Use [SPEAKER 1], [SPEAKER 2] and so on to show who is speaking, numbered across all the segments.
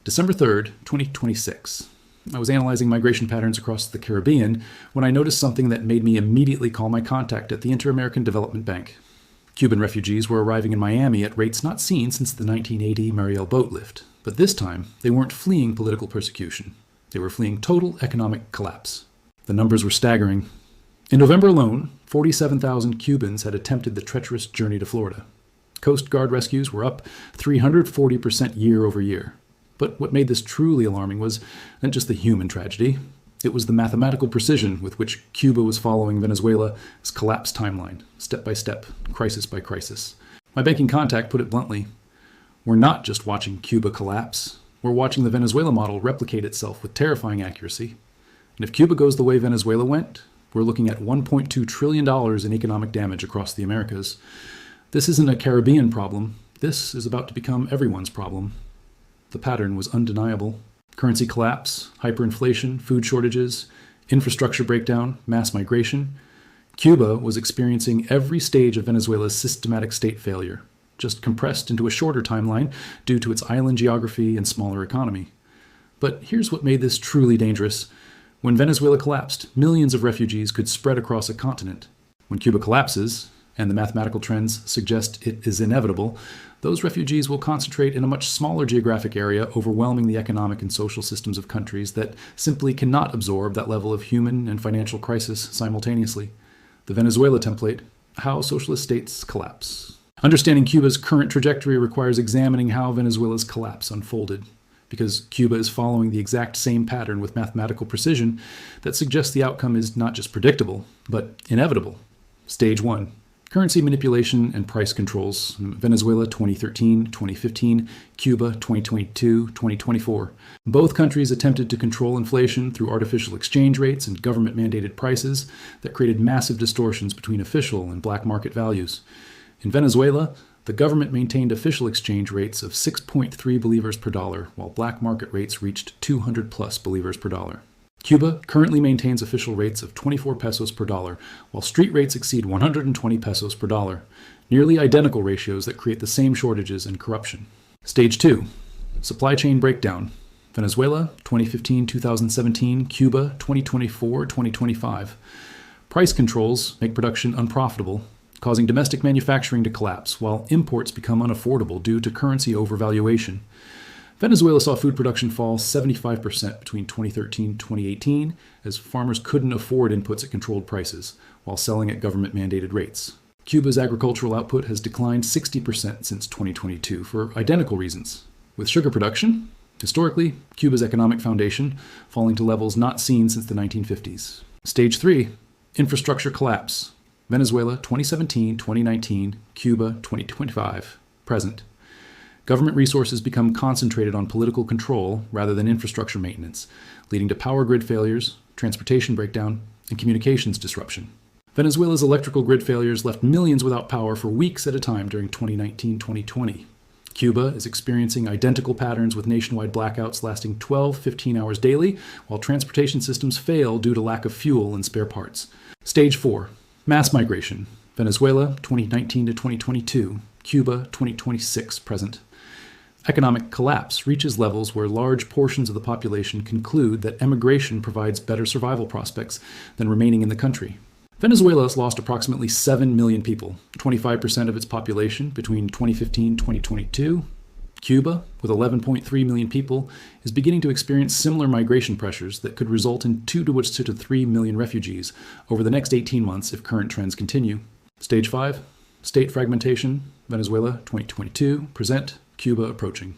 [SPEAKER 1] December 3rd, 2026. I was analyzing migration patterns across the Caribbean when I noticed something that made me immediately call my contact at the Inter-American Development Bank. Cuban refugees were arriving in Miami at rates not seen since the 1980 Mariel boat lift. But this time, they weren't fleeing political persecution. They were fleeing total economic collapse. The numbers were staggering. In November alone, 47,000 Cubans had attempted the treacherous journey to Florida. Coast Guard rescues were up 340% year over year. But what made this truly alarming was not just the human tragedy. It was the mathematical precision with which Cuba was following Venezuela's collapse timeline, step by step, crisis by crisis. My banking contact put it bluntly. We're not just watching Cuba collapse. We're watching the Venezuela model replicate itself with terrifying accuracy. And if Cuba goes the way Venezuela went, we're looking at $1.2 trillion in economic damage across the Americas. This isn't a Caribbean problem. This is about to become everyone's problem. The pattern was undeniable. Currency collapse, hyperinflation, food shortages, infrastructure breakdown, mass migration. Cuba was experiencing every stage of Venezuela's systematic state failure, just compressed into a shorter timeline due to its island geography and smaller economy. But here's what made this truly dangerous. When Venezuela collapsed, millions of refugees could spread across a continent. When Cuba collapses, and the mathematical trends suggest it is inevitable, those refugees will concentrate in a much smaller geographic area, overwhelming the economic and social systems of countries that simply cannot absorb that level of human and financial crisis simultaneously. The Venezuela template: how socialist states collapse. Understanding Cuba's current trajectory requires examining how Venezuela's collapse unfolded, because Cuba is following the exact same pattern with mathematical precision that suggests the outcome is not just predictable, but inevitable. Stage 1. Currency manipulation and price controls. Venezuela 2013-2015, Cuba 2022-2024. Both countries attempted to control inflation through artificial exchange rates and government-mandated prices that created massive distortions between official and black market values. In Venezuela, the government maintained official exchange rates of 6.3 bolivars per dollar, while black market rates reached 200 plus bolivars per dollar. Cuba currently maintains official rates of 24 pesos per dollar, while street rates exceed 120 pesos per dollar, nearly identical ratios that create the same shortages and corruption. Stage 2. Supply chain breakdown. Venezuela, 2015-2017, Cuba, 2024-2025. Price controls make production unprofitable, causing domestic manufacturing to collapse, while imports become unaffordable due to currency overvaluation. Venezuela saw food production fall 75% between 2013 and 2018 as farmers couldn't afford inputs at controlled prices while selling at government-mandated rates. Cuba's agricultural output has declined 60% since 2022 for identical reasons. With sugar production, historically, Cuba's economic foundation falling to levels not seen since the 1950s. Stage 3. Infrastructure collapse. Venezuela 2017-2019, Cuba 2025. Present. Government resources become concentrated on political control rather than infrastructure maintenance, leading to power grid failures, transportation breakdown, and communications disruption. Venezuela's electrical grid failures left millions without power for weeks at a time during 2019-2020. Cuba is experiencing identical patterns with nationwide blackouts lasting 12-15 hours daily, while transportation systems fail due to lack of fuel and spare parts. Stage 4. Mass migration. Venezuela 2019-2022, Cuba 2026 present. Economic collapse reaches levels where large portions of the population conclude that emigration provides better survival prospects than remaining in the country. Venezuela has lost approximately 7 million people, 25% of its population between 2015 and 2022. Cuba, with 11.3 million people, is beginning to experience similar migration pressures that could result in 2 to 3 million refugees over the next 18 months if current trends continue. Stage 5. State fragmentation. Venezuela 2022 present. Cuba approaching.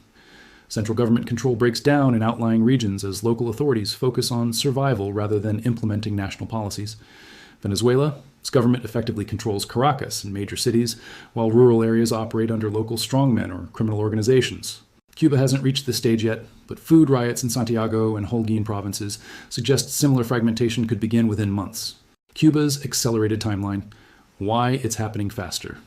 [SPEAKER 1] Central government control breaks down in outlying regions as local authorities focus on survival rather than implementing national policies. Venezuela's government effectively controls Caracas and major cities, while rural areas operate under local strongmen or criminal organizations. Cuba hasn't reached this stage yet, but food riots in Santiago and Holguin provinces suggest similar fragmentation could begin within months. Cuba's accelerated timeline. Why it's happening faster.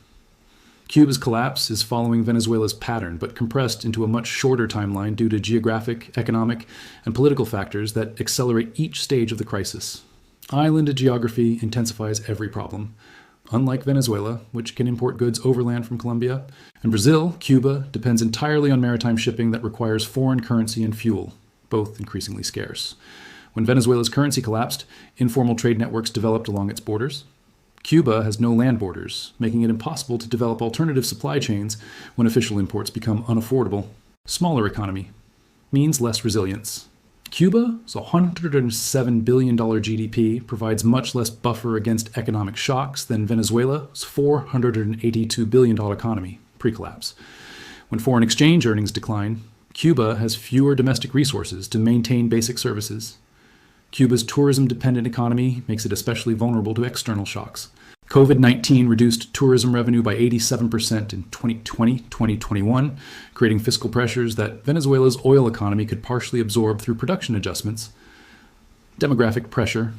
[SPEAKER 1] Cuba's collapse is following Venezuela's pattern, but compressed into a much shorter timeline due to geographic, economic, and political factors that accelerate each stage of the crisis. Island geography intensifies every problem. unlike Venezuela, which can import goods overland from Colombia. And Brazil, Cuba, depends entirely on maritime shipping that requires foreign currency and fuel, both increasingly scarce. When Venezuela's currency collapsed, informal trade networks developed along its borders. Cuba has no land borders, making it impossible to develop alternative supply chains when official imports become unaffordable. Smaller economy means less resilience. Cuba's $107 billion GDP provides much less buffer against economic shocks than Venezuela's $482 billion economy pre-collapse. When foreign exchange earnings decline, Cuba has fewer domestic resources to maintain basic services. Cuba's tourism-dependent economy makes it especially vulnerable to external shocks. COVID-19 reduced tourism revenue by 87% in 2020-2021, creating fiscal pressures that Venezuela's oil economy could partially absorb through production adjustments. Demographic pressure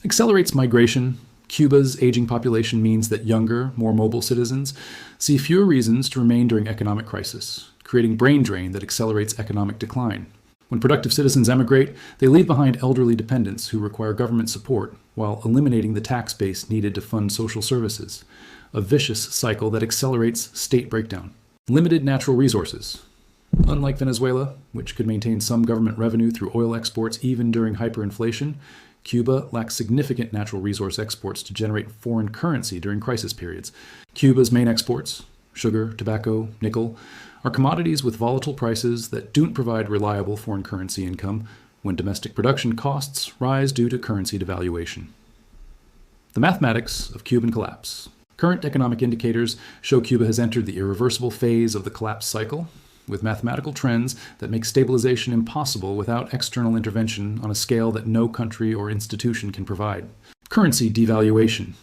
[SPEAKER 1] accelerates migration. Cuba's aging population means that younger, more mobile citizens see fewer reasons to remain during economic crisis, creating brain drain that accelerates economic decline. When productive citizens emigrate, they leave behind elderly dependents who require government support while eliminating the tax base needed to fund social services, a vicious cycle that accelerates state breakdown. Limited natural resources. Unlike Venezuela, which could maintain some government revenue through oil exports even during hyperinflation, Cuba lacks significant natural resource exports to generate foreign currency during crisis periods. Cuba's main exports, sugar, tobacco, nickel, are commodities with volatile prices that don't provide reliable foreign currency income when domestic production costs rise due to currency devaluation. The mathematics of Cuban collapse. Current economic indicators show Cuba has entered the irreversible phase of the collapse cycle, with mathematical trends that make stabilization impossible without external intervention on a scale that no country or institution can provide. Currency devaluation.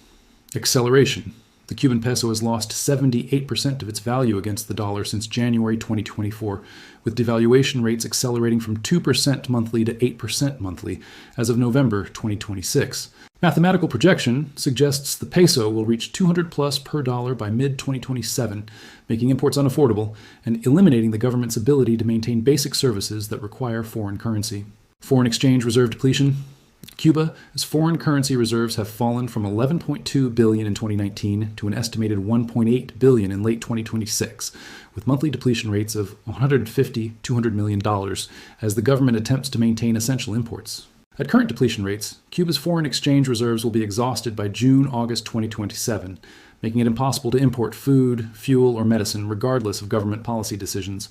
[SPEAKER 1] Acceleration. The Cuban peso has lost 78% of its value against the dollar since January 2024, with devaluation rates accelerating from 2% monthly to 8% monthly as of November 2026. Mathematical projection suggests the peso will reach 200 plus per dollar by mid-2027, making imports unaffordable and eliminating the government's ability to maintain basic services that require foreign currency. Foreign exchange reserve depletion. Cuba's foreign currency reserves have fallen from $11.2 billion in 2019 to an estimated $1.8 billion in late 2026, with monthly depletion rates of $150–200 million as the government attempts to maintain essential imports. At current depletion rates, Cuba's foreign exchange reserves will be exhausted by June-August 2027, making it impossible to import food, fuel, or medicine regardless of government policy decisions.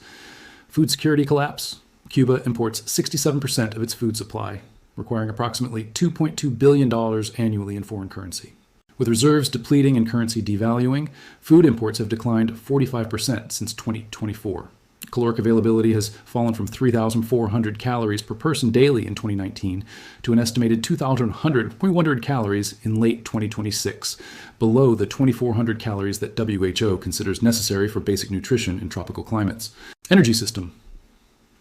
[SPEAKER 1] Food security collapse. Cuba imports 67% of its food supply, requiring approximately $2.2 billion annually in foreign currency. With reserves depleting and currency devaluing, food imports have declined 45% since 2024. Caloric availability has fallen from 3,400 calories per person daily in 2019 to an estimated 2,100 calories in late 2026, below the 2,400 calories that WHO considers necessary for basic nutrition in tropical climates. Energy system.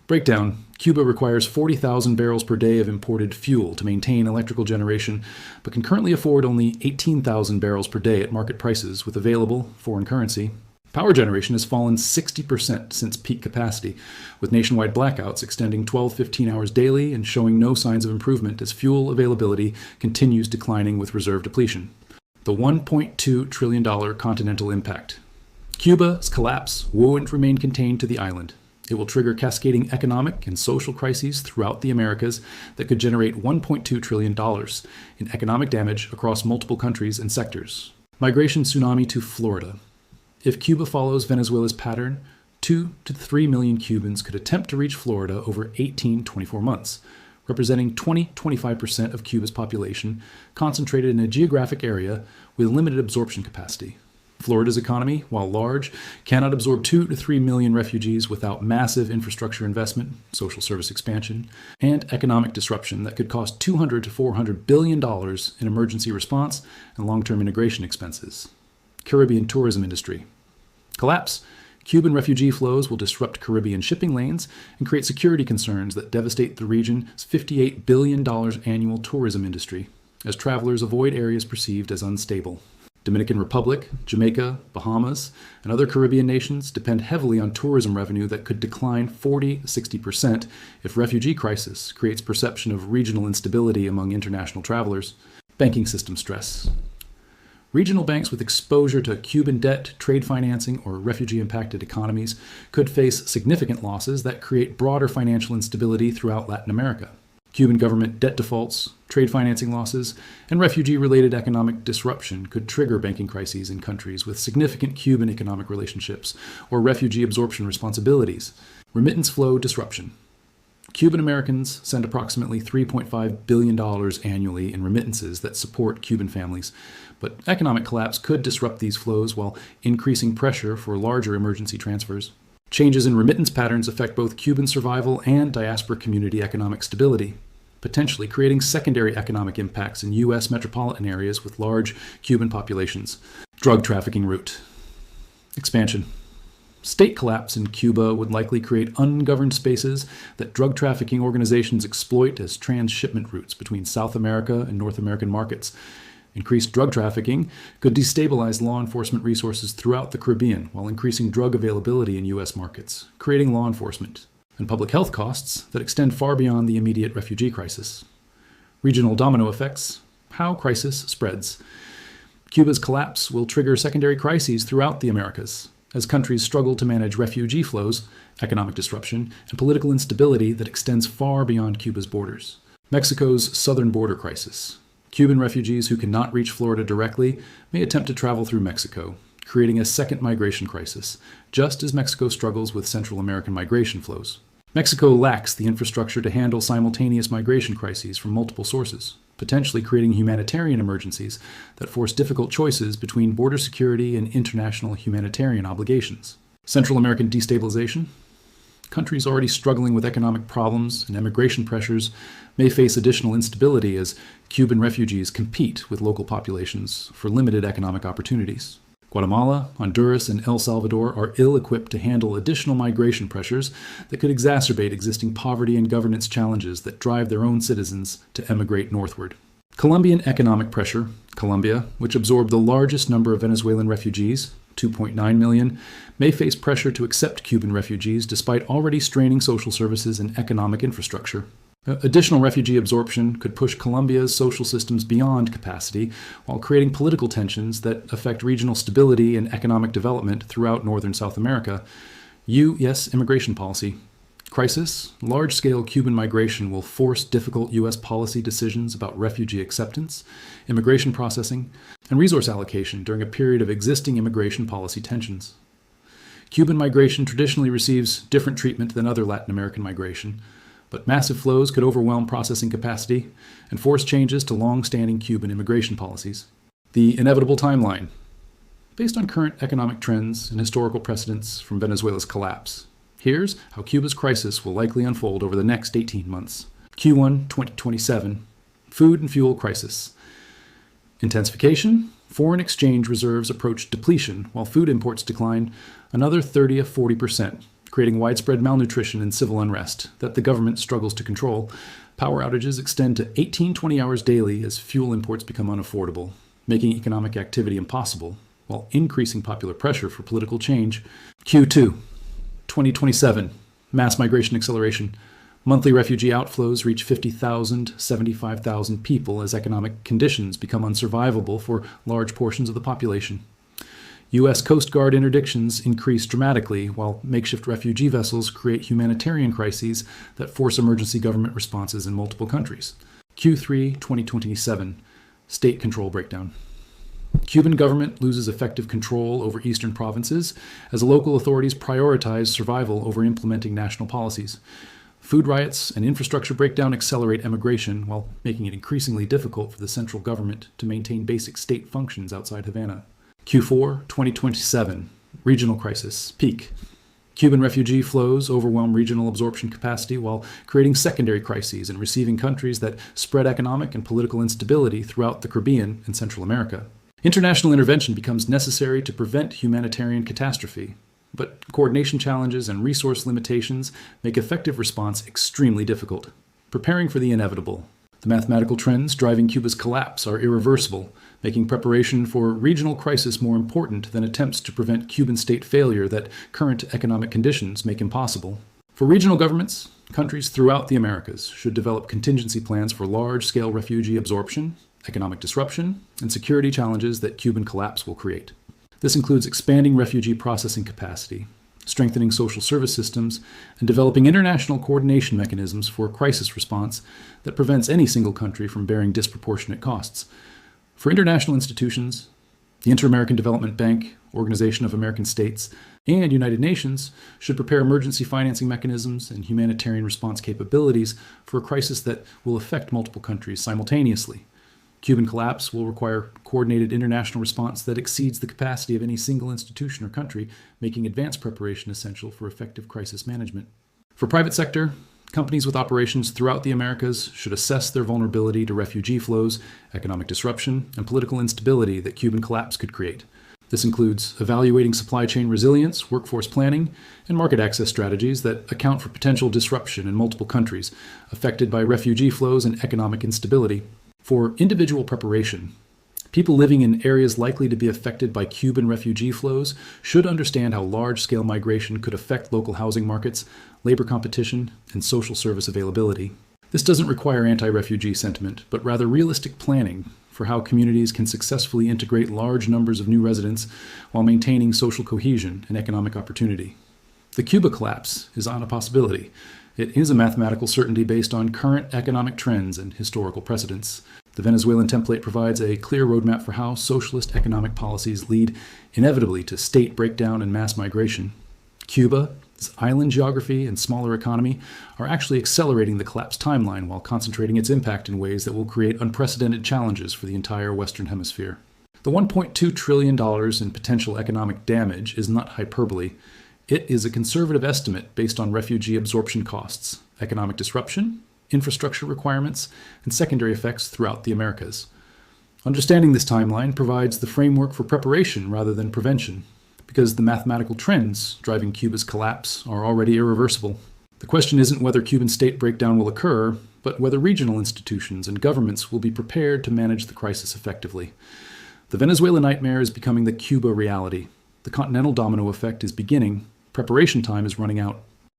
[SPEAKER 1] Breakdown. Cuba requires 40,000 barrels per day of imported fuel to maintain electrical generation, but can currently afford only 18,000 barrels per day at market prices with available foreign currency. Power generation has fallen 60% since peak capacity, with nationwide blackouts extending 12–15 hours daily and showing no signs of improvement as fuel availability continues declining with reserve depletion. The $1.2 trillion continental impact. Cuba's collapse won't remain contained to the island. It will trigger cascading economic and social crises throughout the Americas that could generate $1.2 trillion in economic damage across multiple countries and sectors. Migration tsunami to Florida. If Cuba follows Venezuela's pattern, 2 to 3 million Cubans could attempt to reach Florida over 18–24 months, representing 20–25% of Cuba's population, concentrated in a geographic area with limited absorption capacity. Florida's economy, while large, cannot absorb 2 to 3 million refugees without massive infrastructure investment, social service expansion, and economic disruption that could cost $200–400 billion in emergency response and long-term integration expenses. Caribbean tourism industry. Collapse. Cuban refugee flows will disrupt Caribbean shipping lanes and create security concerns that devastate the region's $58 billion annual tourism industry, as travelers avoid areas perceived as unstable. Dominican Republic, Jamaica, Bahamas, and other Caribbean nations depend heavily on tourism revenue that could decline 40–60% if refugee crisis creates perception of regional instability among international travelers. Banking system stress. Regional banks with exposure to Cuban debt, trade financing, or refugee-impacted economies could face significant losses that create broader financial instability throughout Latin America. Cuban government debt defaults, trade financing losses, and refugee-related economic disruption could trigger banking crises in countries with significant Cuban economic relationships or refugee absorption responsibilities. Remittance flow disruption. Cuban Americans send approximately $3.5 billion annually in remittances that support Cuban families, but economic collapse could disrupt these flows while increasing pressure for larger emergency transfers. Changes in remittance patterns affect both Cuban survival and diaspora community economic stability, potentially creating secondary economic impacts in U.S. metropolitan areas with large Cuban populations. Drug trafficking route. Expansion. State collapse in Cuba would likely create ungoverned spaces that drug trafficking organizations exploit as transshipment routes between South America and North American markets. Increased drug trafficking could destabilize law enforcement resources throughout the Caribbean while increasing drug availability in U.S. markets, creating law enforcement and public health costs that extend far beyond the immediate refugee crisis. Regional domino effects. How crisis spreads. Cuba's collapse will trigger secondary crises throughout the Americas, as countries struggle to manage refugee flows, economic disruption, and political instability that extends far beyond Cuba's borders. Mexico's southern border crisis. Cuban refugees who cannot reach Florida directly may attempt to travel through Mexico, creating a second migration crisis, just as Mexico struggles with Central American migration flows. Mexico lacks the infrastructure to handle simultaneous migration crises from multiple sources, potentially creating humanitarian emergencies that force difficult choices between border security and international humanitarian obligations. Central American destabilization. Countries already struggling with economic problems and immigration pressures may face additional instability as Cuban refugees compete with local populations for limited economic opportunities. Guatemala, Honduras, and El Salvador are ill-equipped to handle additional migration pressures that could exacerbate existing poverty and governance challenges that drive their own citizens to emigrate northward. Colombian economic pressure. Colombia, which absorbed the largest number of Venezuelan refugees, 2.9 million, may face pressure to accept Cuban refugees despite already straining social services and economic infrastructure. Additional refugee absorption could push Colombia's social systems beyond capacity while creating political tensions that affect regional stability and economic development throughout northern South America. U.S. immigration policy. Crisis. Large-scale Cuban migration will force difficult U.S. policy decisions about refugee acceptance, immigration processing, and resource allocation during a period of existing immigration policy tensions. Cuban migration traditionally receives different treatment than other Latin American migration, but massive flows could overwhelm processing capacity and force changes to long-standing Cuban immigration policies. The inevitable timeline. Based on current economic trends and historical precedents from Venezuela's collapse, here's how Cuba's crisis will likely unfold over the next 18 months. Q1 2027, food and fuel crisis. Intensification. Foreign exchange reserves approach depletion while food imports decline another 30 to 40%. Creating widespread malnutrition and civil unrest that the government struggles to control. Power outages extend to 18-20 hours daily as fuel imports become unaffordable, making economic activity impossible, while increasing popular pressure for political change. Q2 2027, mass migration acceleration. Monthly refugee outflows reach 50,000, 75,000 people as economic conditions become unsurvivable for large portions of the population. U.S. Coast Guard interdictions increase dramatically, while makeshift refugee vessels create humanitarian crises that force emergency government responses in multiple countries. Q3 2027, state control breakdown. Cuban government loses effective control over eastern provinces as local authorities prioritize survival over implementing national policies. Food riots and infrastructure breakdown accelerate emigration while making it increasingly difficult for the central government to maintain basic state functions outside Havana. Q4 2027, regional crisis, peak. Cuban refugee flows overwhelm regional absorption capacity while creating secondary crises in receiving countries that spread economic and political instability throughout the Caribbean and Central America. International intervention becomes necessary to prevent humanitarian catastrophe, but coordination challenges and resource limitations make effective response extremely difficult. Preparing for the inevitable. The mathematical trends driving Cuba's collapse are irreversible, making preparation for regional crisis more important than attempts to prevent Cuban state failure that current economic conditions make impossible. For regional governments, countries throughout the Americas should develop contingency plans for large-scale refugee absorption, economic disruption, and security challenges that Cuban collapse will create. This includes expanding refugee processing capacity, strengthening social service systems, and developing international coordination mechanisms for crisis response that prevents any single country from bearing disproportionate costs. For international institutions, the Inter-American Development Bank, Organization of American States, and United Nations should prepare emergency financing mechanisms and humanitarian response capabilities for a crisis that will affect multiple countries simultaneously. Cuban collapse will require coordinated international response that exceeds the capacity of any single institution or country, making advanced preparation essential for effective crisis management. For private sector, companies with operations throughout the Americas should assess their vulnerability to refugee flows, economic disruption, and political instability that Cuban collapse could create. This includes evaluating supply chain resilience, workforce planning, and market access strategies that account for potential disruption in multiple countries affected by refugee flows and economic instability. For individual preparation, people living in areas likely to be affected by Cuban refugee flows should understand how large-scale migration could affect local housing markets, labor competition, and social service availability. This doesn't require anti-refugee sentiment, but rather realistic planning for how communities can successfully integrate large numbers of new residents while maintaining social cohesion and economic opportunity. The Cuba collapse is not a possibility. It is a mathematical certainty based on current economic trends and historical precedents. The Venezuelan template provides a clear roadmap for how socialist economic policies lead inevitably to state breakdown and mass migration. Cuba's island geography and smaller economy are actually accelerating the collapse timeline while concentrating its impact in ways that will create unprecedented challenges for the entire Western Hemisphere. The $1.2 trillion in potential economic damage is not hyperbole. It is a conservative estimate based on refugee absorption costs, economic disruption, infrastructure requirements, and secondary effects throughout the Americas. Understanding this timeline provides the framework for preparation rather than prevention, because the mathematical trends driving Cuba's collapse are already irreversible. The question isn't whether Cuban state breakdown will occur, but whether regional institutions and governments will be prepared to manage the crisis effectively. The Venezuela nightmare is becoming the Cuba reality. The continental domino effect is beginning. Preparation time is running out.